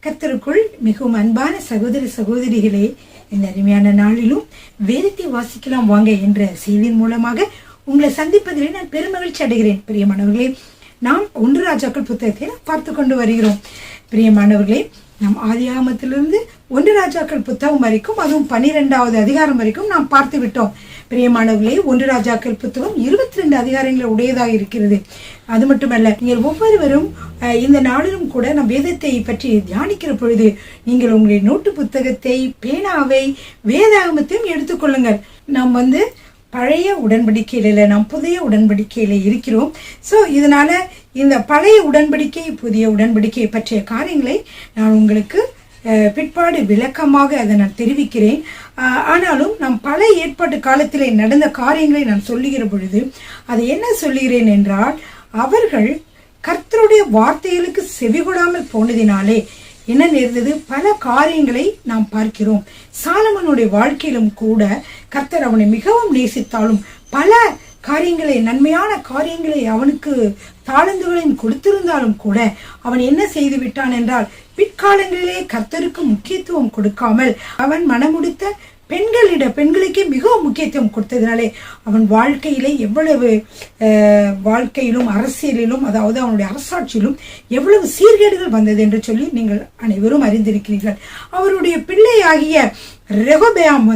கர்த்தருக்குள் மிகவும் அன்பான சகோதர சகோதரிகளே, இந்த அருமையான நாளிலும் வேதத்தை வாசிக்கலாம் வாங்க என்ற செய்தியின் மூலமாக உங்களை சந்திப்பதிலே நான் பெருமகிழ்ச்சி அடைகிறேன். பிரியமானவர்களே, நாம் 1 ராஜாக்கள் புத்தகத்தை பார்த்து கொண்டு வருகிறோம். பிரியமானவர்களே, நாம் ஆதியாகமத்திலிருந்து 1 ராஜாக்கள் புத்தகம் வரைக்கும், அதுவும் 12வது அதிகாரம் வரைக்கும் நாம் பார்த்து விட்டோம். பிரியமானவர்களே, 1 ராஜாக்கள் புத்தகம் 22 அதிகாரங்கள் உடையதாக இருக்கிறது. அது மட்டுமல்ல, நீங்கள் ஒவ்வொருவரும் இந்த நாளிலும் கூட நம் வேதத்தை பற்றி தியானிக்கிற பொழுது நீங்கள் உங்களுடைய நோட்டு புத்தகத்தை, பேனாவை, வேதாகமத்தையும் எடுத்துக்கொள்ளுங்கள். நாம் பழைய உடன்படிக்கையில, நாம் புதிய உடன்படிக்கையில இருக்கிறோம். இதனால இந்த பழைய உடன்படிக்கை, புதிய உடன்படிக்கை பற்றிய காரியங்களை நான் உங்களுக்கு பிற்பாடு விளக்கமாக அதை நான் தெரிவிக்கிறேன். ஆனாலும் நாம் பழைய ஏற்பாட்டு காலத்திலே நடந்த காரியங்களை நான் சொல்லுகிற பொழுது அதை என்ன சொல்லுகிறேன் என்றால், அவர்கள் கர்த்தருடைய வார்த்தைகளுக்கு செவிகொடாமல் போனதினாலே என்ன நேர்ந்தது? பல காரியங்களை நாம் பார்க்கிறோம். சாலமனுடைய வாழ்க்கையிலும் கூட கர்த்தர் அவனை மிகவும் நேசித்தாலும் பல காரியங்களை, நன்மையான காரியங்களை, அவனுக்கு தாளந்துகளையும் கொடுத்திருந்தாலும் கூட அவன் என்ன செய்து விட்டான் என்றால், பிற்காலங்களிலே கர்த்தருக்கு முக்கியத்துவம் கொடுக்காமல் அவன் மனமுடித்த பெண்களுக்கே மிகவும் முக்கியத்துவம் கொடுத்ததினாலே அவன் வாழ்க்கையிலே எவ்வளவு வாழ்க்கையிலும் அரசியலிலும், அதாவது அவனுடைய அரசாட்சியிலும் எவ்வளவு சீர்கேடுகள் வந்தது என்று சொல்லி நீங்கள் அனைவரும் அறிந்திருக்கிறீர்கள். அவருடைய பிள்ளையாகிய ரெகொபெயாம்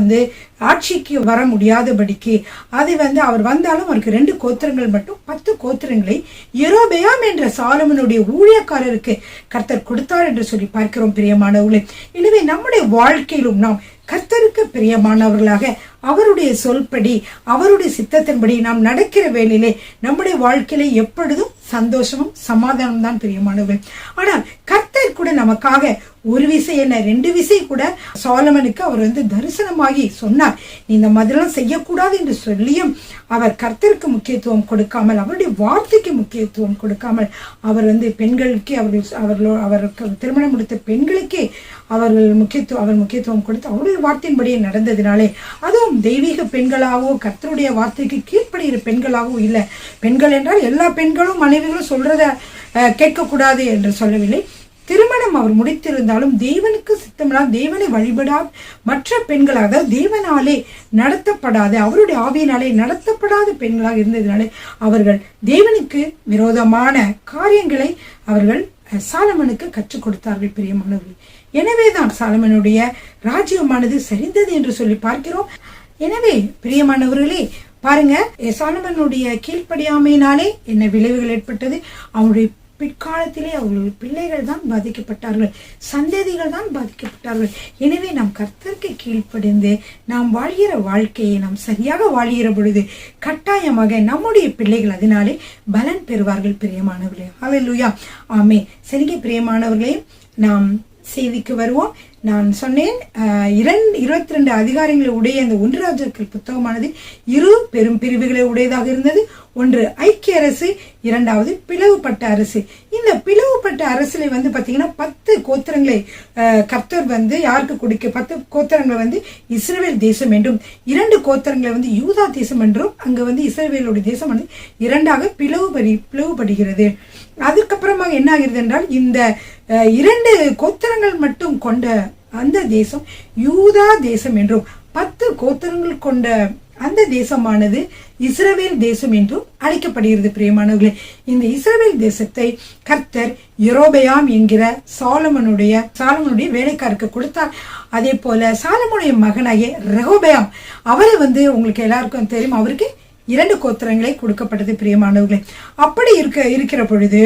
ஆட்சிக்கு வர முடியாதபடிக்கு அதை அவர் வந்தாலும் அவருக்கு 2 கோத்திரங்கள் மட்டும் 10 கோத்திரங்களை யெரொபெயாம் என்ற சாலமனுடைய ஊழியக்காரருக்கு கர்த்தர் கொடுத்தார் என்று சொல்லி பார்க்கிறோம். பிரியமானவர்களே, எனவே நம்முடைய வாழ்க்கையிலும் நாம் கர்த்தருக்கு பிரியமானவர்களாக அவருடைய சொல்படி, அவருடைய சித்தத்தின்படி நாம் நடக்கிற வேளையிலே நம்முடைய வாழ்க்கையில எப்பொழுதும் சந்தோஷமும் சமாதானம் தான் பிரியமானவர்கள். ஆனால் கர்த்தர் கூட நமக்காக ஒரு விசை என்ன 2 விசை கூட சாலமனுக்கு அவர் தரிசனமாகி சொன்னார், நீ இந்த மாதிரிலாம் செய்யக்கூடாது என்று சொல்லியும் அவர் கர்த்தருக்கு முக்கியத்துவம் கொடுக்காமல், அவருடைய வார்த்தைக்கு முக்கியத்துவம் கொடுக்காமல், அவர் பெண்களுக்கு, அவருக்கு திருமணம் முடித்த பெண்களுக்கே அவர் முக்கியத்துவம் கொடுத்து அவருடைய வார்த்தையின்படியே நடந்ததினாலே, அதுவும் தெய்வீக பெண்களாகவோ கர்த்தருடைய வார்த்தைக்கு கீழ்ப்படுகிற பெண்களாகவோ இல்லை. பெண்கள் என்றால் எல்லா பெண்களும் மனைவிகளும் சொல்றத கேட்கக்கூடாது என்று சொல்லவில்லை. திருமணம் அவர் முடித்திருந்தாலும் தேவனுக்கு சித்தமில்லாத, தேவனை வழிபடாத மற்ற பெண்களாக, தேவனாலே நடத்தப்படாத, அவருடைய ஆவியினாலே நடத்தப்படாத பெண்களாக இருந்ததினாலே அவர்கள் தேவனுக்கு விரோதமான காரியங்களை அவர்கள் சாலமனுக்கு கற்றுக் கொடுத்தார்கள். பிரியமானவர்கள், எனவேதான் சாலமனுடைய ராஜ்யமானது சரிந்தது என்று சொல்லி பார்க்கிறோம். எனவே பிரியமானவர்களே, பாருங்க, சாலமனுடைய கீழ்ப்படியாமையினாலே என்ன விளைவுகள் ஏற்பட்டது? அவனுடைய பிற்காலத்திலே அவர்களுடைய பிள்ளைகள் தான் பாதிக்கப்பட்டார்கள், சந்ததிகள் தான் பாதிக்கப்பட்டார்கள். எனவே நாம் கர்த்தருக்கு கீழ்ப்படிந்து நாம் வாழ்கிற வாழ்க்கையை நாம் சரியாக வாழ்கிற பொழுது கட்டாயமாக நம்முடைய பிள்ளைகள் அதனாலே பலன் பெறுவார்கள். பிரியமானவர்களே, ஹல்லேலூயா, ஆமென். சரிங்க பிரியமானவர்களே, நாம் செய்திக்கு வருவோம். நான் சொன்னேன் 22 அதிகாரங்களை உடைய அந்த 1 ராஜாக்கள் புத்தகமானது 2 பெரும் பிரிவுகளை உடையதாக இருந்தது. ஒன்று ஐக்கிய அரசு, 2வது பிளவுபட்ட அரசு. இந்த பிளவுபட்ட அரசுல பாத்தீங்கன்னா 10 கோத்திரங்களை கர்த்தர் யாருக்கு கொடுக்க, 10 கோத்திரங்களை இஸ்ரவேல் தேசம் என்றும், 2 கோத்திரங்களை யூதா தேசம் என்றும், அங்க இஸ்ரவேலுடைய தேசம் 2ஆக பிளவுபடுகிறது. அதுக்கப்புறமாக என்ன ஆகிறது என்றால், இந்த 2 கோத்திரங்கள் மட்டும் கொண்ட அந்த தேசம் யூதா தேசம் என்றும், 10 கோத்திரங்கள் கொண்ட அந்த தேசமானது இஸ்ரவேல் தேசம் என்றும் அழைக்கப்படுகிறது. பிரியமானவர்களே, இந்த இஸ்ரவேல் தேசத்தை கர்த்தர் யெரொபெயாம் என்கிற சாலமனுடைய வேலைக்காருக்கு கொடுத்தார். அதே போல சாலமனுடைய மகனாகிய ரெகொபெயாம், அவரை உங்களுக்கு எல்லாருக்கும் தெரியும், அவருக்கு 2 கோத்திரங்களை கொடுக்கப்பட்டது. பிரியமானவர்களே, அப்படி இருக்கிற பொழுது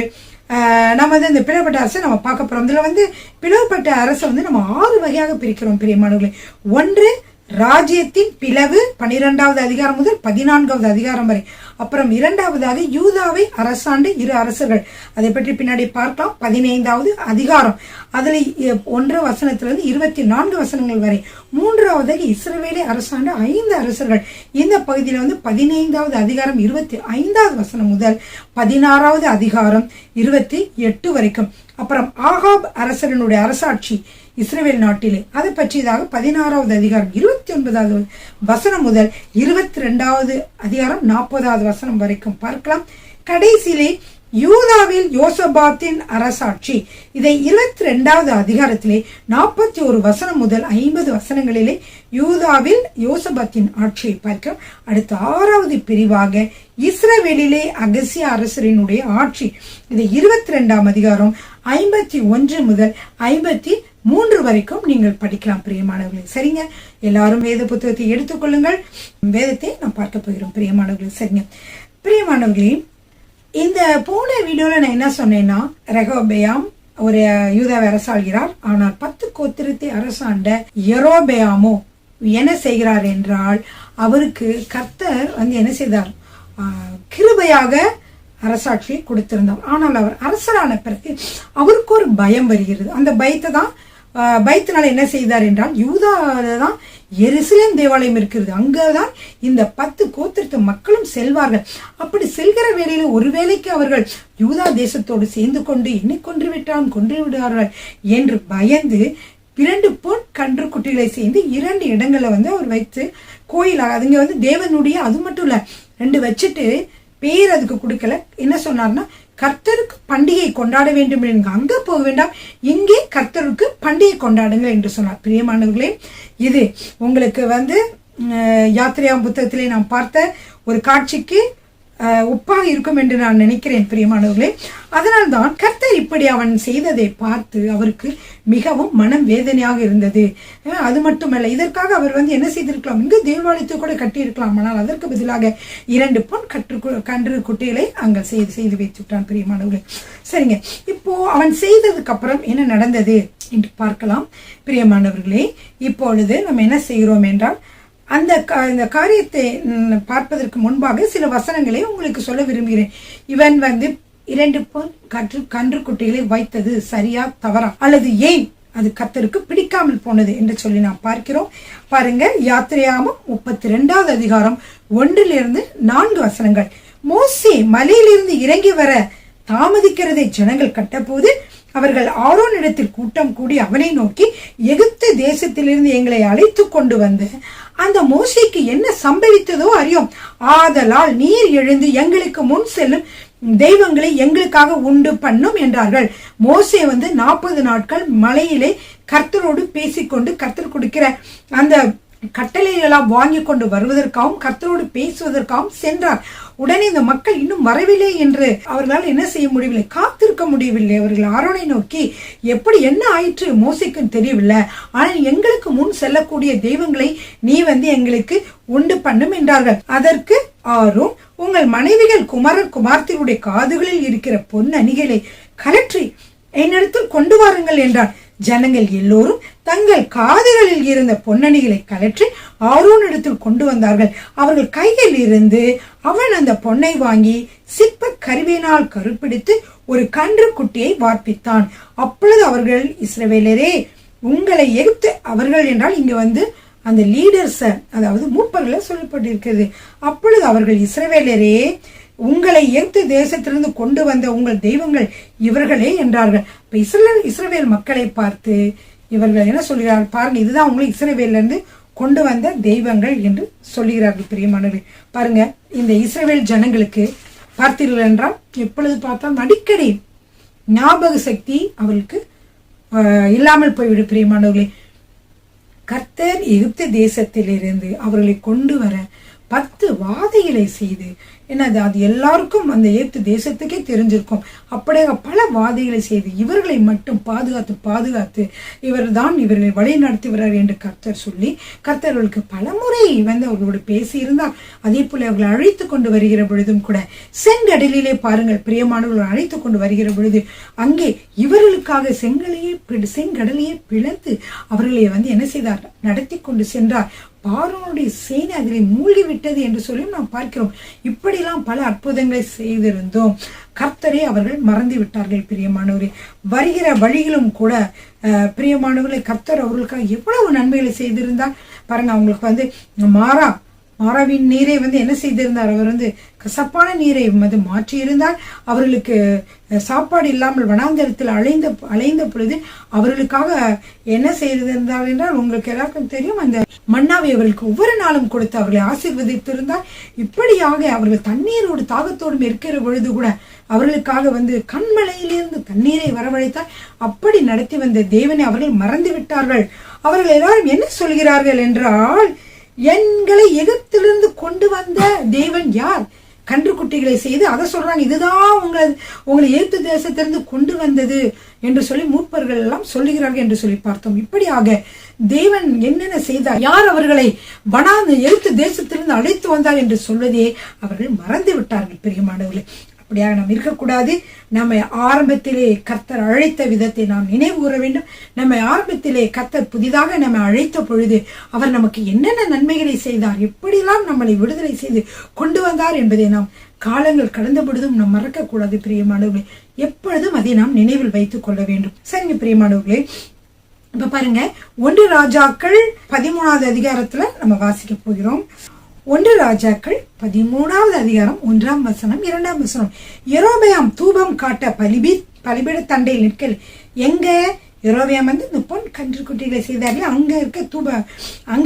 நம்ம இந்த பிளவுபட்ட அரசை நம்ம பார்க்க போறோம். இதுல பிளவுபட்ட அரசை நம்ம 6 வகையாக பிரிக்கிறோம். பிரியமானவர்களே, 1 ராஜ்யத்தின் பிளவு, 12வது அதிகாரம் முதல் 14வது அதிகாரம் வரை. அப்புறம் 2வதாக யூதாவை அரசாண்டு 2 அரசர்கள், அதை பற்றி பின்னாடி பார்க்கலாம். 15வது அதிகாரம், அதுல 1 வசனத்திலிருந்து 24 வசனங்கள் வரை. 3வதாக இஸ்ரவேலை அரசாண்டு 5 அரசர்கள். இந்த பகுதியில 15வது அதிகாரம் 25வது வசனம் முதல் 16வது அதிகாரம் 28 வரைக்கும். அப்புறம் ஆகாப் அரசனுடைய அரசாட்சி இஸ்ரவேல் நாட்டிலே, அதை பற்றியதாக 16வது அதிகாரம் 29வது வசனம் முதல் 22வது அதிகாரம் 40வது வசனம் வரைக்கும் பார்க்கலாம். கடைசியிலே யூதாவில் யோசபாத்தின் அரசாட்சி. இதை 22வது அதிகாரத்திலே 41 வசனம் முதல் 50 வசனங்களிலே யூதாவில் யோசபாத்தின் ஆட்சியை பார்க்கிறோம். அடுத்த 6வது பிரிவாக இஸ்ரவேலிலே அகசியா அரசரினுடைய ஆட்சி. இதை 22ஆம் அதிகாரம் 51 முதல் 53 வரைக்கும் நீங்கள் படிக்கலாம் பிரியமானவர்களே. சரிங்க, எல்லாரும் வேத புத்தகத்தை எடுத்துக்கொள்ளுங்கள். வேதத்தை நாம் பார்க்க போகிறோம் பிரியமானவர்களே. சரிங்க பிரியமானவர்களே, இந்த போன வீடியோல நான் என்ன சொன்னேன்னா, ரெகோபெயாம் ஒரு யூதாவை அரசாள்கிறார். ஆனால் 10 கோத்திரத்தை அரசாண்ட யெரொபெயாமோ என்ன செய்கிறார் என்றால், அவருக்கு கர்த்தர் என்ன செய்தார், கிருபையாக அரசாட்சியை கொடுத்திருந்தார். ஆனால் அவர் அரசரான பிறகு அவருக்கு ஒரு பயம் வருகிறது. அந்த பயத்தினால என்ன செய்தார் என்றால், யூதாவில தான் எருசலேம் தேவாலயம் இருக்கிறது, அங்கதான் இந்த 10 கோத்திரத்து மக்களும் செல்வார்கள். அப்படி செல்கிற வேளையில ஒருவேளைக்கு அவர்கள் யூதா தேசத்தோடு சேர்ந்து கொண்டு என்னை கொன்று விடுவார்கள் என்று பயந்து 2 பொன் கன்று குட்டிகளை சேர்ந்து 2 இடங்களை அவர் வைத்து கோயிலாக, அதுங்க தேவனுடைய, அது மட்டும் இல்ல 2 வச்சுட்டு பேர் அதுக்கு கொடுக்கல. என்ன சொன்னார்னா, கர்த்தருக்கு பண்டிகை கொண்டாட வேண்டும் என்று அங்க போக வேண்டாம், இங்கே கர்த்தருக்கு பண்டிகை கொண்டாடுங்கள் என்று சொன்னார். பிரியமானவர்களே, இது உங்களுக்கு யாத்திரையாம் புத்தகத்திலே நாம் பார்த்த ஒரு காட்சிக்கு ஒப்பாக இருக்கும் என்று நான் நினைக்கிறேன் பிரியமானவர்களே. அதனால்தான் கர்த்தர் இப்படி அவன் செய்ததை பார்த்து அவருக்கு மிகவும் மனம் வேதனையாக இருந்தது. அது மட்டுமல்ல, இதற்காக அவர் என்ன செய்திருக்கலாம், இங்கு தேவாலயத்தை கூட கட்டி இருக்கலாம். ஆனால் அதற்கு பதிலாக 2 பொன் கன்று குட்டிகளை அங்க செய்து வைத்துட்டான் பிரியமானவர்களே. சரிங்க, இப்போ அவன் செய்ததுக்கு அப்புறம் என்ன நடந்தது என்று பார்க்கலாம் பிரியமானவர்களே. இப்பொழுது நம்ம என்ன செய்கிறோம் என்றால், அந்த காரியத்தை பார்ப்பதற்கு முன்பாக சில வசனங்களை உங்களுக்கு சொல்ல விரும்புகிறேன். இவன் 2 பொன் கன்று குட்டிகளை வைத்தது சரியா தவறா, அல்லது ஏன் அது கர்த்தருக்கு பிடிக்காமல் போனது என்று சொல்லி நாம் பார்க்கிறோம். பாருங்க, யாத்திரையாமம் 32வது அதிகாரம் 1 - 4 வசனங்கள். மோசே மலையிலிருந்து இறங்கி வர தாமதிக்கிறதை ஜனங்கள் கட்டபோது அவர்கள் ஆரோனிடத்தில் கூட்டம் கூடி அவனை நோக்கி, எகிப்து தேசத்திலிருந்து எங்களை அழைத்து கொண்டு வந்த அந்த மோசேக்கு என்ன சம்பவித்ததோ அறியோம். ஆதலால் நீர் எழுந்து எங்களுக்கு முன் செல்லும் தெய்வங்களை எங்களுக்காக உண்டு பண்ணும் என்றார்கள். மோசே 40 நாட்கள் மலையிலே கர்த்தரோடு பேசிக்கொண்டு கர்த்தர் கொடுக்கிற அந்த கட்டளைகளெல்லாம் வாங்கி கொண்டு வருவதற்காகவும் கர்த்தரோடு பேசுவதற்காகவும் சென்றார். உடனே இந்த மக்கள் இன்னும் வரவில்லை என்று அவர்களால் என்ன செய்ய முடியவில்லை, காத்திருக்க முடியவில்லை. அவர்கள் ஆரோனை நோக்கி, எப்படி என்ன ஆயிற்று மோசேக்கும் தெரியவில்லை, ஆனால் எங்களுக்கு முன் செல்லக்கூடிய தெய்வங்களை நீ எங்களுக்கு உண்டு பண்ணும் என்றார்கள். அதற்கு ஆரோன், உங்கள் மனைவிகள் குமாரர் குமார்த்தியுடைய காதுகளில் இருக்கிற பொன் அணிகளை கலற்றி என்னிடத்தில் கொண்டு வாருங்கள் என்றார். ஜனங்கள் எல்லோரும் தங்கள் காதுகளில் இருந்த பொன்னணிகளை கலற்றி ஆரோனிடத்தில் கொண்டு வந்தார்கள். அவர்கள் கையில் இருந்து அவன் அந்த பொன்னை வாங்கி சிற்ப கருவியினால் கருப்பிடித்து ஒரு கன்று குட்டியை வார்ப்பித்தான். அப்பொழுது அவர்கள், இஸ்ரவேலரே, உங்களை எகிப்து, அவர்கள் என்றால் இங்க அந்த லீடர்ஸ், அதாவது மூப்பர்களை சொல்லப்பட்டிருக்கிறது. அப்பொழுது அவர்கள், இஸ்ரவேலரே, உங்களை எகிப்து தேசத்திலிருந்து கொண்டு வந்த உங்கள் தெய்வங்கள் இவர்களே என்றார்கள். இப்ப இஸ்ரவேல் மக்களை பார்த்து இவர்கள் என்ன சொல்கிறார்கள் பாருங்க, இதுதான் உங்களை இஸ்ரவேல்ல இருந்து கொண்டு வந்த தெய்வங்கள் என்று சொல்லுகிறார்கள். பிரியமானவர்களே, பாருங்க, இந்த இஸ்ரவேல் ஜனங்களுக்கு பார்த்தீர்கள் என்றால் எப்பொழுது பார்த்தாலும் அடிக்கடி ஞாபக சக்தி அவர்களுக்கு இல்லாமல் போய்விடும். பிரியமானவர்களே, கர்த்தர் எகிப்து தேசத்திலிருந்து அவர்களை கொண்டு வர 10 வாதைகளை செய்து, என்னது அது எல்லாருக்கும் அந்த எகிப்து தேசத்துக்கே தெரிஞ்சிருக்கும். அப்படியே பல வாதைகளை செய்து இவர்களை மட்டும் பாதுகாத்து இவர்தான் இவர்களை வழி நடத்துகிறார் என்று கர்த்தர் சொல்லி, கர்த்தர்களுக்கு பலமுறை அவர்களோடு பேசி இருந்தார். அதே போல அவர்களை அழைத்து கொண்டு வருகிற பொழுதும் கூட செங்கடலிலே பாருங்கள் பிரியமானவர்கள் அழைத்து கொண்டு வருகிற பொழுது அங்கே இவர்களுக்காக செங்கடலையே பிளந்து அவர்களை என்ன செய்தார், நடத்தி கொண்டு சென்றார். பார்வோனுடைய சேனை அதிலே மூழ்கி விட்டது என்று சொல்லி நாம் பார்க்கிறோம். இப்படிலாம் பல அற்புதங்களை செய்திருந்தோம். கர்த்தரை அவர்கள் மறந்து விட்டார்கள். பிரியமானவரே, வருகிற வழிகளும் கூட பிரியமானவர்களை கர்த்தர் அவர்களுக்காக எவ்வளவு நன்மைகளை செய்திருந்தார் பாருங்க. அவங்களுக்கு மாறா மாறாவின் நீரை என்ன செய்திருந்தார், அவர் கசப்பான நீரை மாற்றி இருந்தால் அவர்களுக்கு சாப்பாடு இல்லாமல் வனாந்தரத்தில் அலைந்த பொழுது அவர்களுக்காக என்ன செய்திருந்தார் என்றால் உங்களுக்கு எல்லாருக்கும் தெரியும். அந்த மன்னாவை அவர்களுக்கு ஒவ்வொரு நாளும் கொடுத்து அவர்களை ஆசீர்வதித்திருந்தார். இப்படியாக அவர்கள் தண்ணீரோடு தாகத்தோடும் இருக்கிற பொழுது கூட அவர்களுக்காக கண்மலையிலிருந்து தண்ணீரை வரவழைத்தார். அப்படி நடத்தி வந்த தேவனை அவர்கள் மறந்து விட்டார்கள். அவர்கள் எல்லாரும் என்ன சொல்கிறார்கள் என்றால், எங்களை எகிப்திலிருந்து கொண்டு வந்த தேவன் யார்? கன்றுக்குட்டிகளை செய்து அதை சொல்றாங்க, இதுதான் உங்களை எகிப்து தேசத்திலிருந்து கொண்டு வந்தது என்று சொல்லி மூப்பர்கள் எல்லாம் சொல்லுகிறார்கள் என்று சொல்லி பார்த்தோம். இப்படியாக தேவன் என்னென்ன செய்தார், யார் அவர்களை எகிப்து தேசத்திலிருந்து அழைத்து வந்தார் என்று சொல்வதே அவர்கள் மறந்து விட்டார்கள். பிரியமானவர்களே, அப்படியாக நாம் இருக்கக்கூடாது. நம்மை ஆரம்பத்திலே கர்த்தர் அழைத்த விதத்தை நாம் நினைவு கூற வேண்டும். நம்மை ஆரம்பத்திலே கர்த்தர் புதிதாக நம்மை அழைத்த பொழுது அவர் நமக்கு என்னென்ன நன்மைகளை செய்தார், எப்படியெல்லாம் நம்மளை விடுதலை செய்து கொண்டு வந்தார் என்பதை நாம் காலங்கள் கடந்த பொழுதும் நாம் மறக்க கூடாது. பிரியமானவர்களே, எப்பொழுதும் அதை நாம் நினைவில் வைத்துக் கொள்ள வேண்டும். சரிங்க பிரியமானவர்களே, இப்ப பாருங்க, 1 ராஜாக்கள் 13வது அதிகாரத்துல நம்ம வாசிக்க போகிறோம். 1 ராஜாக்கள் 13வது அதிகாரம் 1ஆம் வசனம் 2ஆம் வசனம். யெரொபெயாம் தூபம் காட்ட பலிபீட தண்டையில் நிற்கல். எங்க யெரொபெயாம் இந்த பொன் கன்றுக்குட்டிகளை செய்தார்கள். அங்க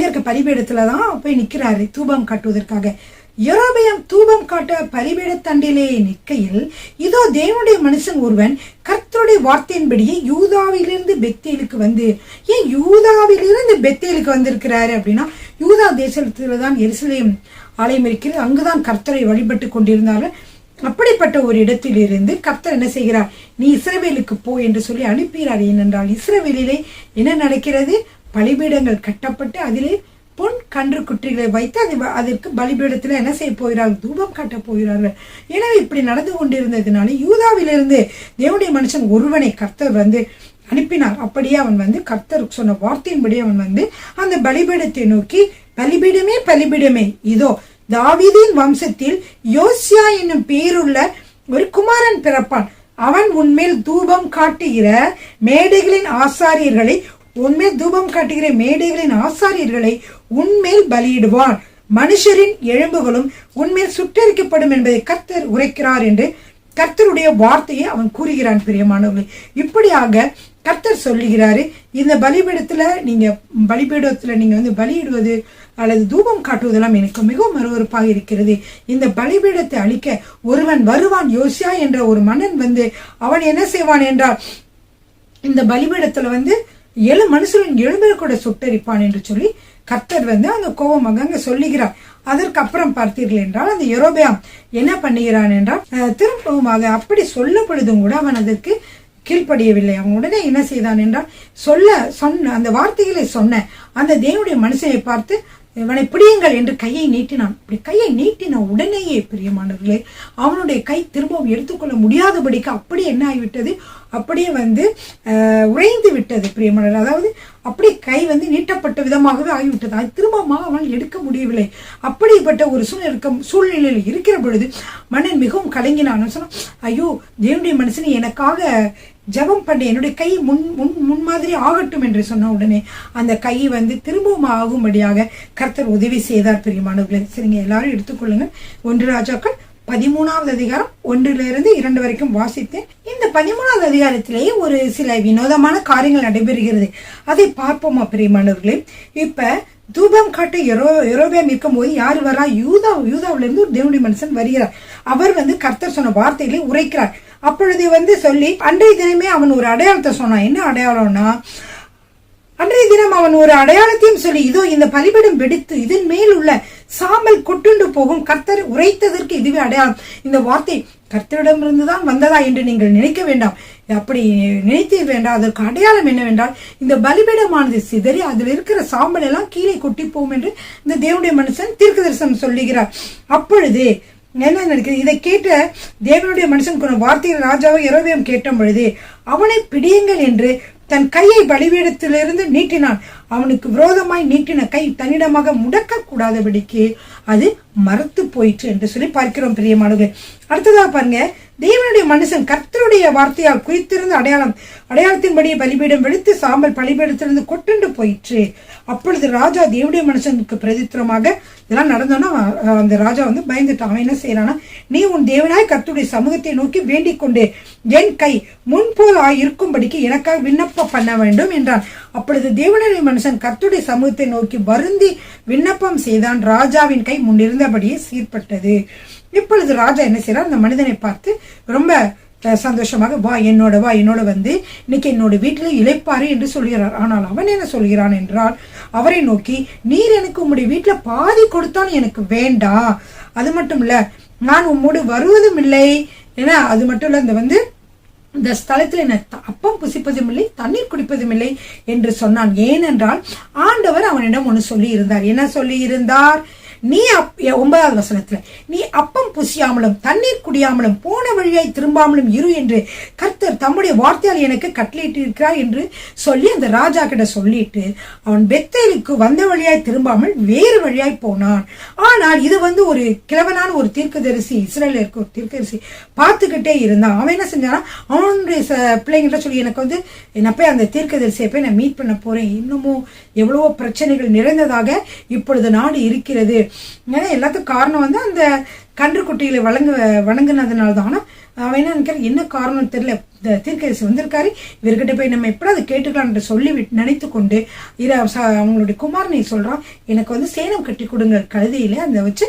இருக்க பலிபீடத்துலதான் போய் நிக்கிறாரு தூபம் காட்டுவதற்காக. யெரொபெயாம் தூபம் காட்ட பலிபீட தண்டிலே நிற்கையில், இதோ தேவனுடைய மனுஷன் ஒருவன் கர்த்தருடைய வார்த்தையின்படியே யூதாவிலிருந்து பெத்தேலுக்கு ஏன் யூதாவிலிருந்து பெத்தேலுக்கு வந்திருக்கிறாரு அப்படின்னா, யூதா தேசத்துலதான் எருசலேம் ஆலயம் இருக்கிறது. அங்குதான் கர்த்தரை வழிபட்டு கொண்டிருந்தார்கள். அப்படிப்பட்ட ஒரு இடத்திலிருந்து கர்த்தர் என்ன செய்கிறார், நீ இஸ்ரவேலுக்கு போ என்று சொல்லி அனுப்புகிறார். ஏனென்றால் இஸ்ரவேலிலே என்ன நடக்கிறது, பலிபீடங்கள் கட்டப்பட்டு அதிலே பொன் கன்று குட்டிகளை வைத்து அதற்கு பலிபீடத்துல என்ன செய்ய போகிறார்கள், தூபம் காட்ட போகிறார்கள். எனவே இப்படி நடந்து கொண்டிருந்ததுனால யூதாவிலிருந்து தேவனுடைய மனுஷன் ஒருவனை கர்த்தர் அனுப்பினார். அப்படியே அவன் கர்த்தர் சொன்ன வார்த்தையின்படி அவன் அந்த பலிபீடத்தை நோக்கி, பலிபீடமே பலிபீடமே, இதோ தாவீதின் வம்சத்தில் யோசியா என்னும் பேருள்ள ஒரு குமாரன் பிறப்பான். அவன் உன்மேல் தூபம் காட்டுகிற மேடைகளின் ஆசாரியர்களை உன்மேல் பலியிடுவான். மனுஷரின் எலும்புகளும் உன்மேல் சுட்டரிக்கப்படும் என்பதை கர்த்தர் உரைக்கிறார் என்று கர்த்தருடைய வார்த்தையை அவன் கூறுகிறான். பிரியமானவர்களே, இப்படியாக கர்த்தர் சொல்லுகிறாரு, இந்த பலிபீடத்துல நீங்க பலியிடுவது அல்லது தூபம் காட்டுவதெல்லாம் எனக்கு மிகவும் அருவருப்பாக இருக்கிறது. இந்த பலிபீடத்தை அழிக்க ஒருவன் வருவான், யோசியா என்ற ஒரு மன்னன் அவன் என்ன செய்வான் என்றால், இந்த பலிபீடத்துல மனுஷரின் எலும்பை கூட சுட்டரிப்பான் என்று சொல்லி கர்த்தர் அந்த கோபமாக அங்க சொல்லுகிறார். அதற்கு அப்புறம் பார்த்தீர்கள் என்றால், அந்த யெரொபெயாம் என்ன பண்ணுகிறான் என்றால், திரும்பவுமாக அப்படி சொல்லும் பொழுதும் கூட அவன் அதற்கு கீழ்ப்படியவில்லை. அவன் உடனே என்ன செய்தான் என்றால், சொன்ன அந்த வார்த்தைகளை சொன்ன அந்த தேவனுடைய மனுஷனை பார்த்து, இவனை பிடியுங்கள் என்று கையை நீட்டினான். இப்படி கையை நீட்டின உடனேயே பிரியமானவர்களே, அவனுடைய கை திரும்பவும் எடுத்துக்கொள்ள முடியாதபடிக்கு அப்படியே என்ன ஆகிவிட்டது, அப்படியே உறைந்து விட்டது பிரியமானவர்கள். அதாவது அப்படியே கை நீட்டப்பட்ட விதமாகவே ஆகிவிட்டது. அது திரும்பமாக அவன் எடுக்க முடியவில்லை. அப்படிப்பட்ட ஒரு சூழ்நிலையில் இருக்கிற பொழுது மன்னன் மிகவும் கலங்கினான். சொன்னான், ஐயோ தேவனுடைய மனுஷன் எனக்காக ஜபம் பண்ணி என்னுடைய கை முன் மாதிரி ஆகட்டும் என்று சொன்ன உடனே அந்த கை திரும்பவும் ஆகும்படியாக கர்த்தர் உதவி செய்தார். பிரியமானவர்களே, சரிங்க, எல்லாரும் எடுத்துக்கொள்ளுங்க. 1 ராஜாக்கள் 13வது அதிகாரம் 1லிருந்து 2 வரைக்கும் வாசித்தேன். இந்த 13வது அதிகாரத்திலேயே ஒரு சில வினோதமான காரியங்கள் நடைபெறுகிறது. அதை பார்ப்போமா பிரியமானவர்களே. இப்ப தூபம் காட்ட யெரொபெயாம் இருக்கும் போது யாரு வரா, யூதாவிலிருந்து ஒரு தேவனுடைய மனுஷன் வருகிறார். அவர் கர்த்தர் சொன்ன வார்த்தைகளை உரைக்கிறார். அப்பொழுது சொல்லி அன்றைய தினமே அவன் ஒரு அடையாளத்தை சொன்னான். என்ன அடையாளம்னா, அன்றைய தினம் அவன் ஒரு அடையாளத்தையும் சொல்லி, இதோ இந்த பலிபீடம் வெடித்து இதன் மேல் உள்ள சாம்பல் கொட்டுண்டு போகும், கர்த்தர் உரைத்ததற்கு இதுவே அடையாளம். இந்த வார்த்தை கர்த்தரிடமிருந்துதான் வந்ததா என்று நீங்கள் நினைக்க வேண்டாம். அப்படி நினைத்து வேண்டாம். அதற்கு அடையாளம் என்னவென்றால், இந்த பலிபீடமானது சிதறி அதில் இருக்கிற சாம்பல் எல்லாம் கீழே கொட்டி போகும் என்று இந்த தேவனுடைய மனுஷன் தீர்க்கதரிசனம் சொல்லுகிறார். அப்பொழுது என்ன நடக்குது, இதை கேட்ட தேவனுடைய மனுஷன் வார்த்தைகள் ராஜாவை யெரொபெயாம் கேட்ட பொழுது, அவனை பிடியுங்கள் என்று தன் கையை பலிபீடத்திலிருந்து நீட்டினான். அவனுக்கு விரோதமாய் நீட்டின கை தன்னிடமாக முடக்க கூடாதபடிக்கு அது மரத்து போயிற்று என்று சொல்லி பார்க்கிறோம். பிரியமானவர்களே, அடுத்ததாக பாருங்க, தேவனுடைய மனுஷன் கர்த்தருடைய வார்த்தையால் குறித்திருந்த அடையாளத்தின்படி பலிபீடம் வெளுத்து சாம்பல் பலிபீடத்திலிருந்து கொட்டுண்டு போயிற்று. அப்பொழுது ராஜா தேவனுடைய மனுஷனுக்கு பிரதித்திரமாக இதெல்லாம் நடந்தோன்னா அந்த ராஜா பயந்துட்டான். அவன் என்ன செய்யறானா, நீ உன் தேவனாய் கர்த்தருடைய சமூகத்தை நோக்கி வேண்டிக் கொண்டு என் கை முன்போல் இருக்கும்படிக்கு எனக்காக விண்ணப்பம் பண்ண வேண்டும் என்றான். அப்பொழுது தேவனுடைய மனுஷன் கர்த்தருடைய சமூகத்தை நோக்கி வருந்தி விண்ணப்பம் செய்தான். ராஜாவின் கை முன்னிருந்தபடியே சீர்பட்டது. இப்பொழுது ராஜா என்ன செய்யறார், அந்த மனிதனை பார்த்து ரொம்ப சந்தோஷமாக வா என்னோட இன்னைக்கு என்னோட வீட்டில இளைப்பாரு என்று சொல்கிறார். ஆனால் அவன் என்ன சொல்கிறான் என்றால், அவரை நோக்கி நீர் எனக்கு உம்முடைய வீட்டுல பாதி கொடுத்தாலும் எனக்கு வேண்டாம், அது மட்டும் இல்ல நான் உம்மோடு வருவதும் இல்லை, ஏன்னா அது மட்டும் இல்ல இந்த ஸ்தலத்தில் என்ன அப்பம் புசிப்பதும் இல்லை தண்ணீர் குடிப்பதும் இல்லை என்று சொன்னான். ஏனென்றால் ஆண்டவர் அவனிடம் ஒன்று சொல்லி இருந்தார். என்ன சொல்லி இருந்தார்? நீ 9வது வசனத்துல நீ அப்பம் புசியாமலும் தண்ணீர் குடியாமலும் போன வழியாய் திரும்பாமலும் இரு என்று கர்த்தர் தம்முடைய வார்த்தையால் எனக்கு கட்டளையிட்டு இருக்கிறார் என்று சொல்லி அந்த ராஜா கிட்ட சொல்லிட்டு அவன் பெத்தேலுக்கு வந்த வழியாய் திரும்பாமல் வேறு வழியாய் போனான். ஆனால் இது ஒரு கிழவனான ஒரு தீர்க்கதரிசி, இஸ்ரேல இருக்க ஒரு தீர்க்கதரிசி பார்த்துக்கிட்டே இருந்தான். அவன் என்ன செஞ்சானா, அவனுடைய பிள்ளைங்கிட்ட சொல்லி எனக்கு நான் போய் அந்த தீர்க்கதரிசியை போய் நான் மீட் பண்ண போறேன், இன்னமும் எவ்வளவோ பிரச்சனைகள் நிறைந்ததாக இப்பொழுது நாடு இருக்கிறது. எல்லாத்துக்கும் காரணம் அந்த கன்றுக்குட்டிகளை வணங்கினதுனால தான். அவன் என்ன நினைக்கிறான், என்ன காரணம் தெரியல, தீர்க்கதரிசி வந்திருக்காரு, இவர்கிட்ட போய் நம்ம எப்படி அதை கேட்டுக்கலாம்னு சொல்லி நினைத்து கொண்டு அவங்களுடைய குமாரனை சொல்றான், எனக்கு சேனம் கட்டி கொடுங்க கழுதையில அந்த வச்சு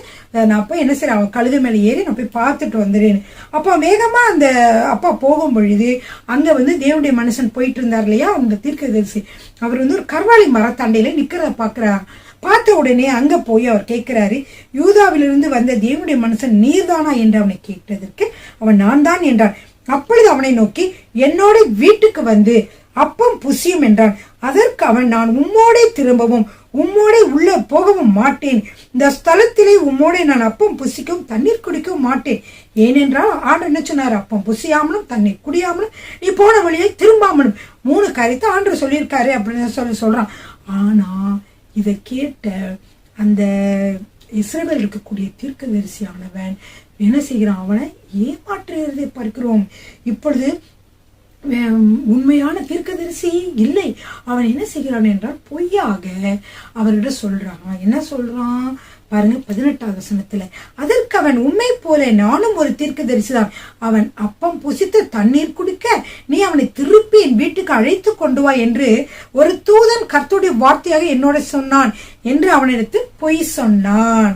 நான் போய் என்ன செய்யறேன், அவன் கழுதை மேல ஏறி நான் போய் பார்த்துட்டு வந்துடுறேன். அப்போ வேகமா அந்த அப்பா போகும் பொழுது அங்க தேவனுடைய மனுஷன் போயிட்டு இருந்தார் இல்லையா, அவங்க தீர்க்கதரிசி, அவர் ஒரு கர்வாலி மரத்தாண்டையில நிக்கிறத பாக்குறார். பார்த்த உடனே அங்க போய் அவர் கேட்கிறாரு, யூதாவிலிருந்து வந்த தேவனுடைய மனுஷன் நீர்தானா என்று அவனை கேட்டதற்கு அவன் நான் தான் என்றான். அப்பொழுது அவனை நோக்கி என்னோட வீட்டுக்கு வந்து அப்பம் புசியும் என்றான். அதற்கு அவன், நான் உம்மோடே திரும்பவும் உம்மோடே உள்ள போகவும் மாட்டேன், இந்த ஸ்தலத்திலே உம்மோடே நான் அப்பம் புசிக்கவும் தண்ணீர் குடிக்கவும் மாட்டேன். ஏனென்றால் ஆண்டு என்ன சொன்னார், அப்பம் புசியாமலும் தண்ணீர் குடியாமலும் நீ போன வழியை திரும்பாமலும் 3 காரியத்தை ஆண்டு சொல்லியிருக்காரு அப்படின்னு சொல்றான். ஆனா இதை கேட்ட அந்த இஸ்ரவேல் இருக்கக்கூடிய தீர்க்கதரிசியானவன் என்ன செய்கிறான், அவனை ஏமாற்றுகிறதை பார்க்கிறோம். இப்பொழுது உண்மையான தீர்க்கதரிசி இல்லை, அவன் என்ன செய்கிறான் என்றால் பொய்யாக அவரிடம் சொல்றான். என்ன சொல்றான் பாருங்க, 18வது வசனத்துல, அதற்கு அவன் உண்மை போல நானும் ஒரு தீர்க்கதரிசிதான், அவன் அப்பம் புசித்து தண்ணீர் குடிக்க நீ அவனை திருப்பி என் வீட்டுக்கு அழைத்து கொண்டு வா என்று ஒரு தூதன் கர்த்தருடைய வார்த்தையாக என்னோட சொன்னான் என்று அவனிடத்தில் பொய் சொன்னான்.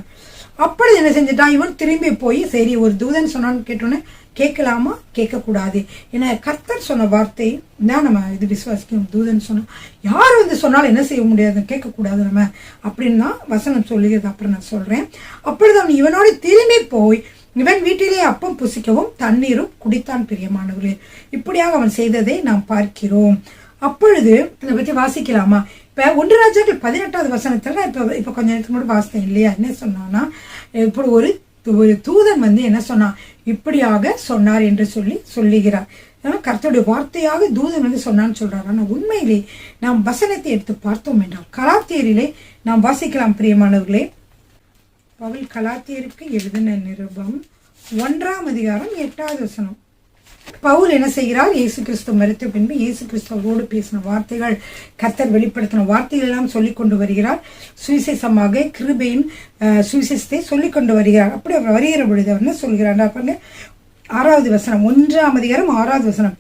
அப்படி என்ன செஞ்சுட்டான், இவன் திரும்பி போய் சரி ஒரு தூதன் சொன்னான்னு கேட்டோன்னு கேட்கலாமா, கேட்க கூடாது, ஏன்னா கர்த்தர் சொன்ன வார்த்தை தான் நம்ம இது விசுவாசிக்கணும். தூதன் சொன்னா யார் சொன்னாலும் என்ன செய்ய முடியாது, கேட்க கூடாது நம்ம அப்படின்னு தான் வசனம் சொல்லுகிறது. அப்புறம் நான் சொல்றேன். அப்பொழுது அவன் இவனோட திரும்பி போய் இவன் வீட்டிலே அப்பம் புசிக்கவும் தண்ணீரும் குடித்தான். பிரியமானவர்களே, இப்படியாக அவன் செய்ததை நாம் பார்க்கிறோம். அப்பொழுது இதை பத்தி வாசிக்கலாமா? இப்ப 1 ராஜாக்கள் 18வது வசனத்துல இப்ப கொஞ்ச நேரத்துக்கு முன்னாடி வாசித்தேன் இல்லையா, என்ன சொன்னான்னா, இப்படி ஒரு தூதன் என்ன சொன்னான், இப்படியாக சொன்னார் என்று சொல்லுகிறார். கர்த்தருடைய வார்த்தையாக தூதன் சொன்னான்னு சொல்றாரு. ஆனா உண்மையிலே நாம் வசனத்தை எடுத்து பார்த்தோம் என்றால் கலாத்தியரிலே நாம் வாசிக்கலாம். பிரியமானவர்களே, பவுல் கலாத்தியருக்கு எழுதின நிருபம் 1ஆம் அதிகாரம் 8வது வசனம். பவுல் என்ன செய்கிறார், இயேசு கிறிஸ்து மரித்த பின்பு இயேசு கிறிஸ்துவோடு பேசின வார்த்தைகள், கர்த்தர் வெளிப்படுத்தின வார்த்தைகள் எல்லாம் சொல்லிக் கொண்டு வருகிறார். சுவிசேஷமாக கிருபையின் சுவிசேஷத்தை சொல்லிக் கொண்டு வருகிறார். அப்படி அவர் வருகிற பொழுது அவர் என்ன சொல்கிறார், 6வது வசனம், 1ஆம் அதிகாரம் 6வது வசனம்,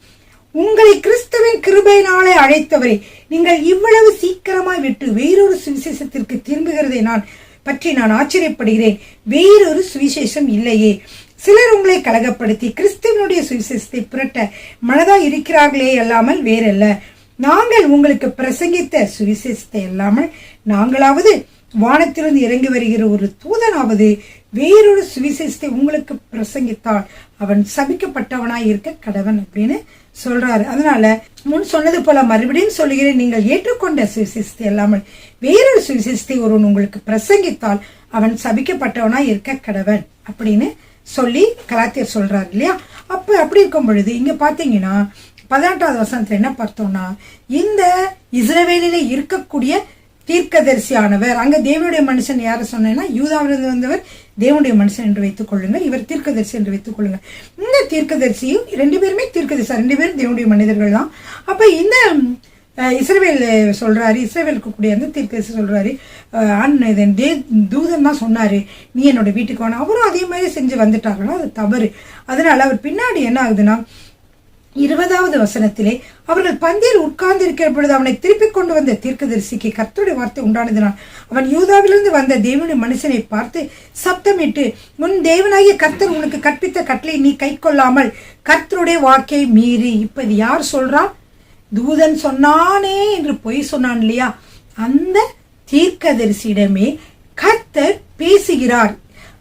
உங்களை கிறிஸ்துவின் கிருபையினாலே அழைத்தவரை நீங்கள் இவ்வளவு சீக்கிரமாய் விட்டு வேறொரு சுவிசேஷத்திற்கு திரும்புகிறதை பற்றி நான் ஆச்சரியப்படுகிறேன். வேறொரு சுவிசேஷம் இல்லையே. சிலர் உங்களை கலகப்படுத்தி கிறிஸ்துவனுடைய சுவிசேஷத்தை புரட்ட மனதா இருக்கிறார்களே அல்லாமல் வேறல்ல. நாங்கள் உங்களுக்கு பிரசங்கித்த சுவிசேஷத்தை அல்லாமல் நாங்களாவது வானத்திலிருந்து இறங்கி வருகிற ஒரு தூதனாவது வேறொரு சுவிசேஷத்தை உங்களுக்கு பிரசங்கித்தால் அவன் சபிக்கப்பட்டவனாய் இருக்க கடவன் அப்படின்னு சொல்றாரு. அதனால முன் சொன்னது போல மறுபடியும் சொல்லுகிறேன், நீங்கள் ஏற்றுக்கொண்ட சுவிசேஷத்தை அல்லாமல் வேறொரு சுவிசேஷத்தை ஒருவன் உங்களுக்கு பிரசங்கித்தால் அவன் சபிக்கப்பட்டவனாய் இருக்க கடவன் அப்படின்னு சொல்லி கலாத்தியர் சொல்றாரு இல்லையா. அப்படி இருக்கும் பொழுது இங்க பாத்தீங்கன்னா 18வது வசனத்துல என்ன பார்த்தோம்னா, இந்த இஸ்ரவேலிலே இருக்கக்கூடிய தீர்க்கதரிசியானவர், அங்க தேவனுடைய மனுஷன் யார சொன்னா, யூதாவிலிருந்து வந்தவர் தேவனுடைய மனுஷன் என்று வைத்துக் கொள்ளுங்கள், இவர் தீர்க்கதரிசி என்று வைத்துக் கொள்ளுங்கள். இந்த இந்த தீர்க்கதரிசியும் 2 பேருமே தீர்க்கதரிசி, 2 பேரும் தேவனுடைய மனிதர்கள் தான். அப்ப இந்த இஸ்ரவேல் சொல்றாரு, இஸ்ரவேலுக்கு கூடிய அந்த தீர்க்கதரிசி சொல்றாரு, தூதன் தான் சொன்னாரு நீ என்னோட வீட்டுக்கு வாங்க. அவரும் அதே மாதிரி செஞ்சு வந்துட்டாங்கன்னா அது தவறு. அதனால அவர் பின்னாடி என்ன ஆகுதுன்னா 20வது வசனத்திலே அவர்கள் பந்தியில் உட்கார்ந்து இருக்கிற பொழுது அவனை திருப்பிக் கொண்டு வந்த தீர்க்கதரிசிக்கு கர்த்தருடைய வார்த்தை உண்டானதினால் அவன் யூதாவிலிருந்து வந்த தேவனுடைய மனுஷனை பார்த்து சப்தமிட்டு, உன் தேவனாகிய கர்த்தர் உனக்கு கற்பித்த கட்டளை நீ கை கொள்ளாமல் கர்த்தருடைய வாக்கை மீறி. இப்ப இது யார் சொல்றான்? தூதன் சொன்னானே என்று பொய் சொன்னான் இல்லையா, அந்த தீர்க்கதரிசியிடமே கர்த்தர் பேசுகிறார்.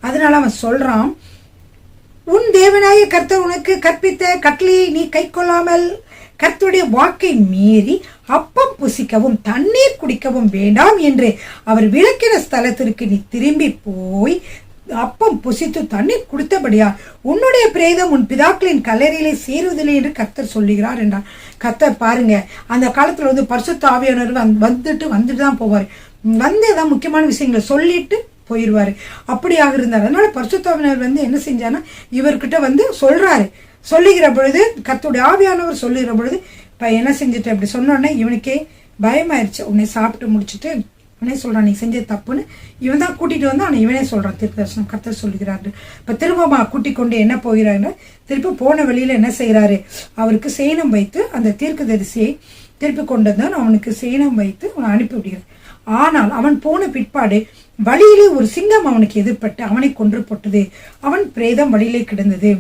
அதனால அவன் சொல்றான், உன் தேவனாய கர்த்தர் உனக்கு கற்பித்த கட்டளையை நீ கை கொள்ளாமல் கர்த்தருடைய வாக்கை மீறி அப்பம் புசிக்கவும் தண்ணீர் குடிக்கவும் வேண்டாம் என்று அவர் விளக்கின ஸ்தலத்திற்கு நீ திரும்பி போய் அப்பம் புசித்து தண்ணீர் குடித்தபடியா உன்னுடைய பிரேதம் உன் பிதாக்களின் கல்லறையிலே சேருவதில்லை என்று கர்த்தர் சொல்லுகிறார் என்றார். கர்த்தர் பாருங்க, அந்த காலத்துல பரிசுத்த ஆவியானவர் வந்துட்டு தான் போவார். ஏதாவது முக்கியமான விஷயங்களை சொல்லிட்டு போயிடுவாரு. அப்படியாக இருந்தார். அதனால பரிசுத்தாவினர் என்ன செஞ்சானா இவர்கிட்ட சொல்லுகிற பொழுது, கர்த்தருடைய ஆவியானவர் சொல்லுகிற பொழுது என்ன செஞ்சுட்டு அப்படி சொன்னோடனே இவனுக்கே பயமாயிருச்சு. உன்னை சாப்பிட்டு முடிச்சுட்டு இவனே சொல்றான் நீ செஞ்ச தப்புன்னு. இவன் தான் கூட்டிட்டு வந்து அவனை இவனே சொல்றான், தீர்க்கதரிசனம் கர்த்தர் சொல்லுகிறாரு. இப்ப திரும்பமா கூட்டிக் கொண்டு என்ன போகிறாரு, திருப்பி போன வழியில என்ன செய்யறாரு, அவருக்கு சேனம் வைத்து அந்த தீர்க்கதரிசியை திருப்பி கொண்டு வந்தான். அவனுக்கு சேனம் வைத்து அவனை அனுப்பி விடுகிறார். ஆனால் அவன் போன பிற்பாடு வழியிலே ஒரு சிங்கம் அவனுக்கு எதிர்பட்டு அவனை கொன்று போட்டது. அவன் பிரேதம் வழியிலே கிடந்தது.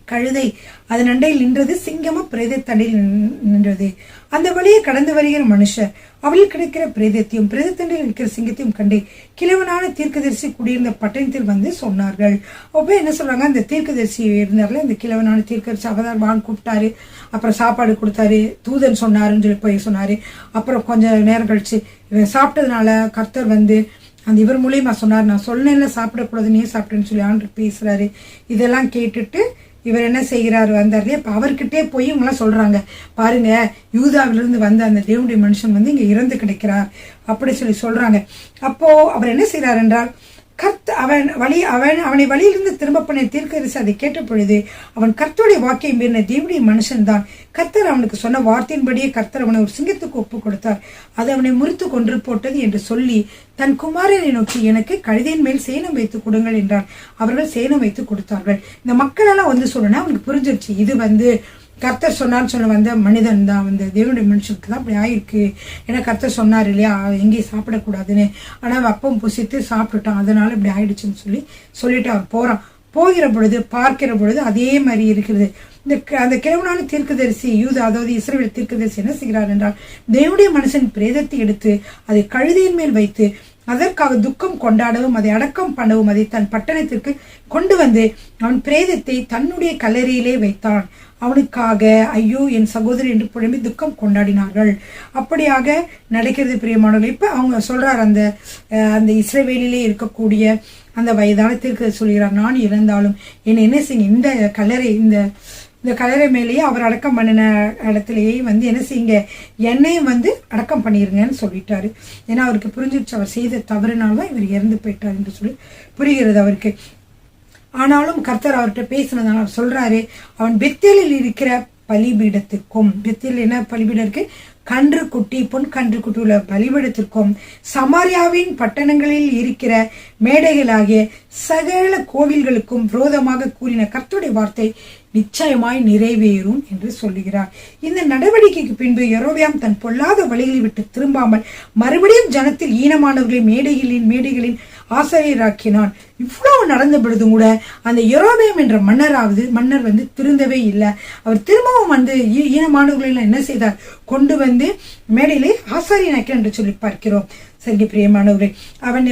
கழுதை அதன் அண்டையில் நின்றது, சிங்கமும் பிரேத தண்டையில் நின்றது. அந்த வழியை கடந்து வருகிற மனுஷர் அவளில் கிடைக்கிற பிரேதத்தையும் பிரேதத்தண்டையில் இருக்கிற சிங்கத்தையும் கண்டு கிழவனான தீர்க்கதரிசி குடியிருந்த பட்டணத்தில் வந்து சொன்னார்கள். அப்ப என்ன சொல்றாங்க, அந்த தீர்க்கதரிசி இருந்தார்ல, இந்த கிழவனான தீர்க்கதரிசி அவதார் வாங்க கூப்பிட்டாரு, அப்புறம் சாப்பாடு கொடுத்தாரு, தூதன் சொன்னாருன்னு சொல்லி போய் சொன்னாரு. அப்புறம் கொஞ்சம் நேரம் கழிச்சு இவன் சாப்பிட்டதுனால கர்த்தர் அந்த இவர் மூலியமா சொன்னார், நான் சொன்னேன்ல சாப்பிடக்கூடாது நீ சாப்பிட்டேன்னு சொல்லி ஆண்டு பேசுறாரு. இதெல்லாம் கேட்டுட்டு இவர் என்ன செய்கிறாரு, வந்தாரு. இப்ப அவர்கிட்டே போய் இவங்கெல்லாம் சொல்றாங்க, பாருங்க யூதாவிலிருந்து வந்த அந்த தேவனுடைய மனுஷன் இங்க இறந்து கிடைக்கிறார் அப்படி சொல்லி சொல்றாங்க. அப்போ அவர் என்ன செய்யறார் என்றால், அவனை வழியிலிருந்து திரும்ப பண்ண தீர்க்கதரிசி அதை கேட்ட பொழுது அவன் கர்த்தருடைய வாக்கை மீறின தேவனுடைய மனுஷன் தான். கர்த்தர் அவனுக்கு சொன்ன வார்த்தையின்படியே கர்த்தர் அவனை ஒரு சிங்கத்துக்கு ஒப்பு கொடுத்தார், அது அவனை முறித்து கொன்று போட்டது என்று சொல்லி தன் குமாரனை நோக்கி எனக்கு கழுதையின் மேல் சேனம் வைத்து கொடுங்கள் என்றார். அவர்கள் சேனம் வைத்து கொடுத்தார்கள். இந்த மக்கள் எல்லாம் சொல்லணும்னா அவனுக்கு புரிஞ்சிருச்சு, இது கர்த்தர் சொன்னார்னு சொல்ல வந்த மனிதன் தான், தேவனுடைய மனுஷனுக்கு தான் அப்படி ஆயிருக்கு. ஏன்னா கர்த்தர் சொன்னார் இல்லையா எங்கேயும் சாப்பிடக்கூடாதுன்னு, ஆனால் அப்பம் புசித்து சாப்பிட்டுட்டான், அதனால இப்படி ஆயிடுச்சுன்னு சொல்லிட்டு அவன் போறான். போகிற பொழுது பார்க்கிற பொழுது அதே மாதிரி இருக்கிறது. அந்த கிழவனான தீர்க்கதரிசி அதாவது இஸ்ரவேல் தீர்க்கதரிசி என்ன செய்கிறார் என்றால், தேவனுடைய மனுஷன் பிரேதத்தை எடுத்து அதை கழுதையின் மேல் வைத்து அதற்காக துக்கம் கொண்டாடவும் அதை அடக்கம் பண்ணவும் அதை தன் பட்டணத்திற்கு கொண்டு வந்து அவன் பிரேதத்தை தன்னுடைய கல்லறையிலே வைத்தான். அவனுக்காக ஐயோ என் சகோதரி என்று புலம்பி துக்கம் கொண்டாடினார்கள். அப்படியாக நடக்கிறது பிரியமானவர்கள். இப்ப அவங்க சொல்றார், அந்த இஸ்ரவேலிலே இருக்கக்கூடிய அந்த வயதான தீர்க்கதரிசி சொல்கிறார், நான் இறந்தாலும் என்ன செய்யுங்க, இந்த கல்லறை மேலேயே அவர் அடக்கம் பண்ணின இடத்துலயே என்ன செய்யுங்க, என்னையும் அடக்கம் பண்ணிருங்கன்னு சொல்லிட்டாரு. ஏன்னா அவருக்கு புரிஞ்சிருச்சு அவர் செய்த தவறுனால்தான் இவர் இறந்து போயிட்டார் என்று சொல்லி புரிகிறது அவருக்கு. ஆனாலும் கர்த்தர் அவர்கிட்ட பேசினதால அவர் சொல்றாரு, அவன் பெத்தேலில் இருக்கிற பலிபீடத்திற்கும், பெத்தேல் என்ன பலிபீடம் இருக்கு, கன்று குட்டி பொன் கன்று குட்டி உள்ள பலிபீடத்திற்கும் சமாரியாவின் பட்டணங்களில் இருக்கிற மேடைகளாகிய சகல கோவில்களுக்கும் விரோதமாக கூறின கர்த்தருடைய வார்த்தை நிச்சயமாய் நிறைவேறும் என்று சொல்லுகிறார். இந்த நடவடிக்கைக்கு பின்பு யெரொபெயாம் தன் பொல்லாத வழிகளை விட்டு திரும்பாமல் மறுபடியும் ஜனத்தில் ஈனமானவர்களை மேடைகளின் ஆசிரியராக்கினான். இவ்வளவு நடந்த பொழுதும் கூட அந்த யெரொபெயாம் என்ற மன்னர் திருந்தவே இல்லை. அவர் திரும்பவும் ஈனமானவர்களை என்ன செய்தார், கொண்டு மேடையிலே ஆசாரியனாக்கினார் என்று சொல்லி பார்க்கிறோம். சரி பிரியமானவர்களே, அவன்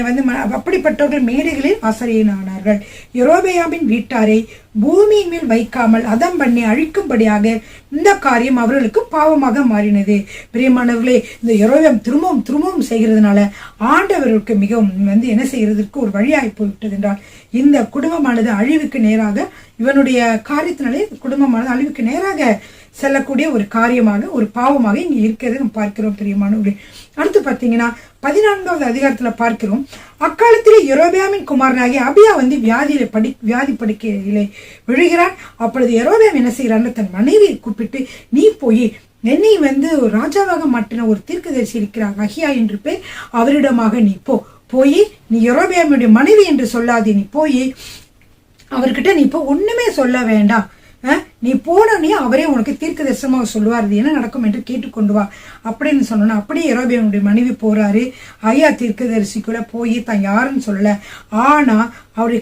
அப்படிப்பட்டவர்கள் மேடைகளில் ஆசாரியனானார்கள். யெரொபெயாமின் வீட்டாரை பூமியின் மேல் வைக்காமல் அதம் பண்ணி அழிக்கும்படியாக இந்த காரியம் அவர்களுக்கு பாவமாக மாறினது. பிரியமானவர்களே, இந்த யெரொபெயாம் திரும்பவும் செய்கிறதுனால ஆண்டவர்களுக்கு மிகவும் என்ன செய்யறதுக்கு ஒரு வழியாகி போய்விட்டது என்றால், இந்த குடும்பமானது அழிவுக்கு நேராக, இவனுடைய காரியத்தினாலே குடும்பமானது அழிவுக்கு நேராக செல்லக்கூடிய ஒரு காரியமாக, ஒரு பாவமாக இங்க இருக்கிறது நம்ம பார்க்கிறோம் பிரியமானவர்களே. அடுத்து பார்த்தீங்கன்னா 14வது அதிகாரத்துல பார்க்கிறோம், அக்காலத்திலே யெரொபெயாமின் குமாரனாகிய அபியா வந்து வியாதி படுக்கையிலே விழுகிறான். அப்பொழுது யெரொபெயாம் என்ன செய்யறான்னு தன் மனைவியை கூப்பிட்டு, நீ போய் என்னை வந்து ராஜாவாக மாற்றின ஒரு தீர்க்கதரிசி இருக்கிறார் அகியா என்று பேர், அவரிடமாக நீ போய் நீ யெரொபெயாமுடைய மனைவி என்று சொல்லாதே, நீ போய் அவர்கிட்ட நீ இப்போ ஒண்ணுமே சொல்ல வேண்டாம், நீ போனே அவரே உனக்கு தீர்க்க தரிசனமாக சொல்லுவார், இது என்ன நடக்கும் என்று கேட்டுக்கொண்டு வா அப்படின்னு சொன்னோன்னா, அப்படியே யெரொபெயாமுடைய மனைவி போறாரு. ஐயா தீர்க்க தரிசிக்குள்ள போய் தான் யாருன்னு சொல்லல. ஆனா அவருடைய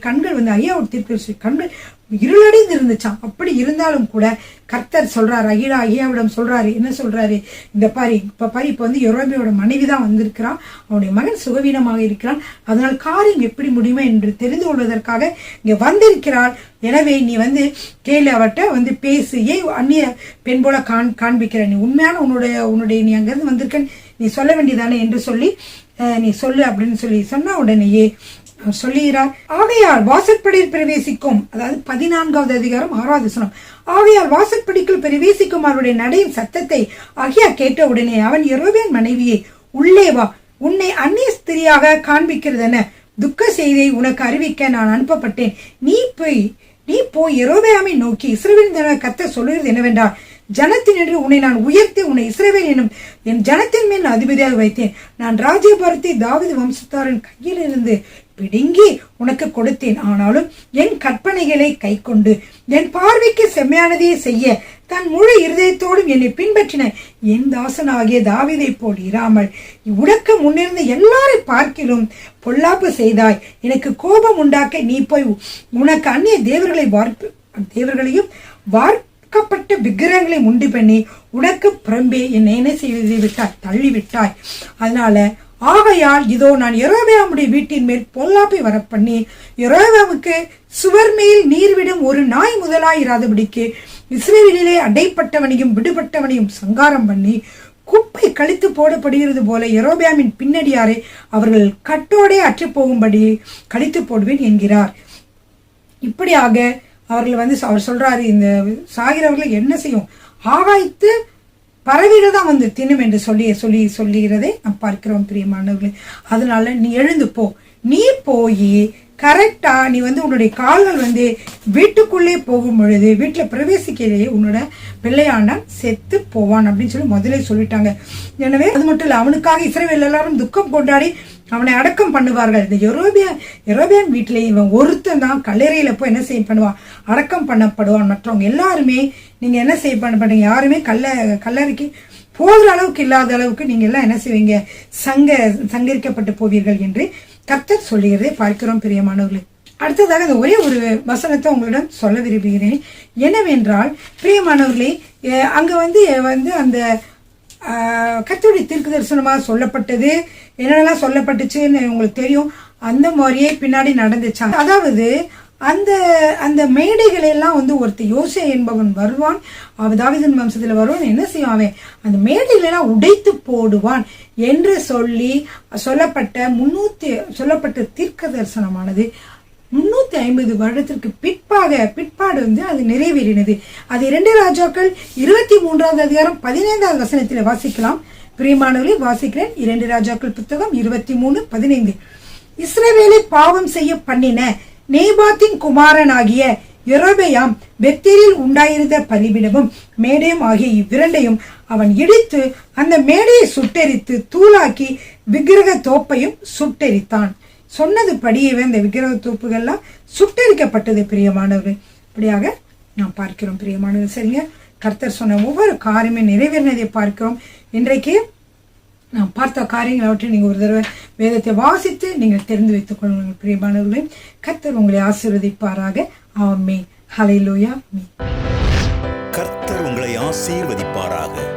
கண்கள் வந்து ஐயாவோட தீர்க்க தரிசி கண்கள் இருளடைந்து இருந்துச்சான். அப்படி இருந்தாலும் கூட கர்த்தர் சொல்றாரு, ஐயாவிடம் சொல்றாரு, என்ன சொல்றாரு, இந்த பாரு இப்ப வந்து யெரொபெயாமோட மனைவி தான் வந்திருக்கிறான், அவனுடைய மகன் சுகவீனமாக இருக்கிறான், அதனால் காரியம் எப்படி முடியுமா என்று தெரிந்து கொள்வதற்காக இங்க வந்திருக்கிறாள். எனவே நீ வந்து கேளு, அவட்ட வந்து பேசு, ஏன் அந்நிய பெண் போல காண்பிக்கிற, நீ உண்மையான உன்னுடைய நீ அங்கிருந்து வந்திருக்க நீ சொல்ல வேண்டியதானே என்று சொல்லி நீ சொல்லு அப்படின்னு சொன்னா உடனேயே சொல்லுகிறார். ஆகையால் வாசற்படியில் பிரவேசிக்கும், அதாவது 14வது அதிகாரம் 6வது வசனம், ஆகையால் வாசற்படிக்குள் பிரவேசிக்கும் அவருடைய நடையின் சத்தத்தை அகியா கேட்ட உடனே அவன் யெரொபெயாம் மனைவியை, உள்ளே வா, உன்னை அந்நிய ஸ்திரியாக காண்பிக்கிறதென துக்க செய்தியை உனக்கு அறிவிக்க நான் அனுப்பப்பட்டேன். நீ போய் யெரொபெயாமை நோக்கி, இஸ்ரவேலின் கர்த்தர் சொல்லுகிறது என்னவென்றால், ஜனத்தினின்று உன்னை நான் உயர்த்தி உன்னை இஸ்ரவேல் என்னும் என் ஜனத்தின் மேல் அதிபதியாக வைத்தேன். நான் ராஜ்யபாரத்தை தாவீது வம்சத்தாரின் கையில் இருந்து பிடுங்கி உனக்கு கொடுத்தேன். ஆனாலும் என் கற்பனைகளை கை கொண்டு என் பார்வைக்கு செம்மையானதையே செய்ய தன் முழு இருதயத்தோடும் என்னை பின்பற்றின என் தாசனாகிய தாவீதை போல் இராமல் உனக்கு முன்னிருந்த எல்லாரை பார்க்கிலும் பொல்லாப்பு செய்தாய். எனக்கு கோபம் உண்டாக்க நீ போய் உனக்கு அந்நிய தேவர்களையும் வார்க்கப்பட்ட விக்கிரகங்களை உண்டு பண்ணி உனக்கு புறம்பே என்னை என்ன செய்து விட்டாய், தள்ளிவிட்டாய். அதனால ஆகையால் இதோ நான் யெரொபெயாமுடைய வீட்டின் மேல் பொல்லாப்பை வரப்பண்ணி யெரொபெயாமுக்கு சுவர் மேல் நீர்விடும் ஒரு நாய் முதலாயிராதபடிக்கு இஸ்ரவேலிலே அடைப்பட்டவனையும் விடுபட்டவனையும் சங்காரம் பண்ணி குப்பை கழித்து போடப்படுகிறது போல யெரொபெயாமின் பின்னடியாரை அவர்கள் கட்டோடே அற்று போகும்படி கழித்து போடுவேன் என்கிறார். இப்படியாக அவர்கள் வந்து அவர் சொல்றாரு, இந்த சாகிறவர்கள் என்ன செய்யும், ஆகாய்த்து பறவைகள் தான் வந்து தின்னும் என்று சொல்லுகிறதை நாம் பார்க்கிறோம் பிரியமானவர்களே. அதனால நீ எழுந்து போ, நீ போய் கரெக்டா நீ வந்து உன்னுடைய கால்கள் வந்து வீட்டுக்குள்ளே போகும் பொழுது வீட்டுல பிரவேசிக்கையிலேயே உன்னோட பிள்ளையாண்டான் செத்து போவான் அப்படின்னு சொல்லி முதலே சொல்லிட்டாங்க. எனவே அது மட்டும் இல்ல, அவனுக்காக இஸ்ரவேல் எல்லாரும் துக்கம் கொண்டாடி அவனை அடக்கம் பண்ணுவார்கள். இந்த யெரொபெயாம் வீட்டிலே இவன் ஒருத்தன் தான் கல்லறையில போய் என்ன பண்ணுவான், அடக்கம் பண்ணப்படுவான். மற்றவங்க எல்லாருமே நீங்க என்ன பண்ண யாருமே கல்லறைக்கு போகிற அளவுக்கு இல்லாத அளவுக்கு நீங்க எல்லாம் என்ன செய்வீங்க, சங்கரிக்கப்பட்டு போவீர்கள் என்று கர்த்தர் சொல்லுகிறதை பார்க்கிறோம் பிரியமானவர்களே. அடுத்ததாக அந்த ஒரே ஒரு வசனத்தை உங்களிடம் சொல்ல விரும்புகிறேன். என்னவென்றால் பிரியமானவர்களே, அங்க வந்து அந்த கர்த்தருடைய தீர்க்க தரிசனமாக சொல்லப்பட்டது என்னென்னலாம் சொல்லப்பட்டுச்சுன்னு உங்களுக்கு தெரியும். அந்த மாதிரியே பின்னாடி நடந்துச்சாங்க. அதாவது அந்த மேடைகள் எல்லாம் வந்து ஒருத்தர் யோசே என்பவன் வருவான், தாவீதின் வம்சத்துல வருவான், என்ன செய்வான், அவன் அந்த மேடைகள் எல்லாம் உடைத்து போடுவான் என்று சொல்லப்பட்ட தீர்க்க தரிசனமானது 350 வருடத்திற்கு பிற்பாடு வந்து அது நிறைவேறினது. அது 2 ராஜாக்கள் 23வது அதிகாரம் 15வது வசனத்தில் வாசிக்கலாம். பிரியமானவர்களை வாசிக்கிறேன். 2 ராஜாக்கள் புத்தகம் 23:15. இஸ்ரவேலை பாவம் செய்ய பண்ணின நேபாத்தின் குமாரனாகிய யெரொபெயாம் பெத்தேலில் உண்டாயிருந்த பலிபீடமும் மேடையும் ஆகிய இவ்விரண்டையும் அவன் இடித்து அந்த மேடையை சுட்டெரித்து தூளாக்கி விக்கிரக தோப்பையும் சுட்டெரித்தான். சொன்னது படியே இந்த விக்கிரக தோப்புகள்லாம் சுட்டெரிக்கப்பட்டது பிரியமானவர்கள். இப்படியாக நாம் பார்க்கிறோம் பிரியமானவர்கள். சரிங்க, கர்த்தர் சொன்ன ஒவ்வொரு காரியமே நிறைவேறினதை பார்க்கிறோம். இன்றைக்கு நாம் பார்த்த காரியங்களை அவற்றை நீங்கள் ஒரு தடவை வேதத்தை வாசித்து நீங்கள் தெரிந்து வைத்துக் கொள்ளுங்கள் பிரியமானவர்களே. கர்த்தர் உங்களை ஆசீர்வதிப்பாராக. ஆமென். ஹல்லேலூயா. கர்த்தர் உங்களை ஆசீர்வதிப்பாராக.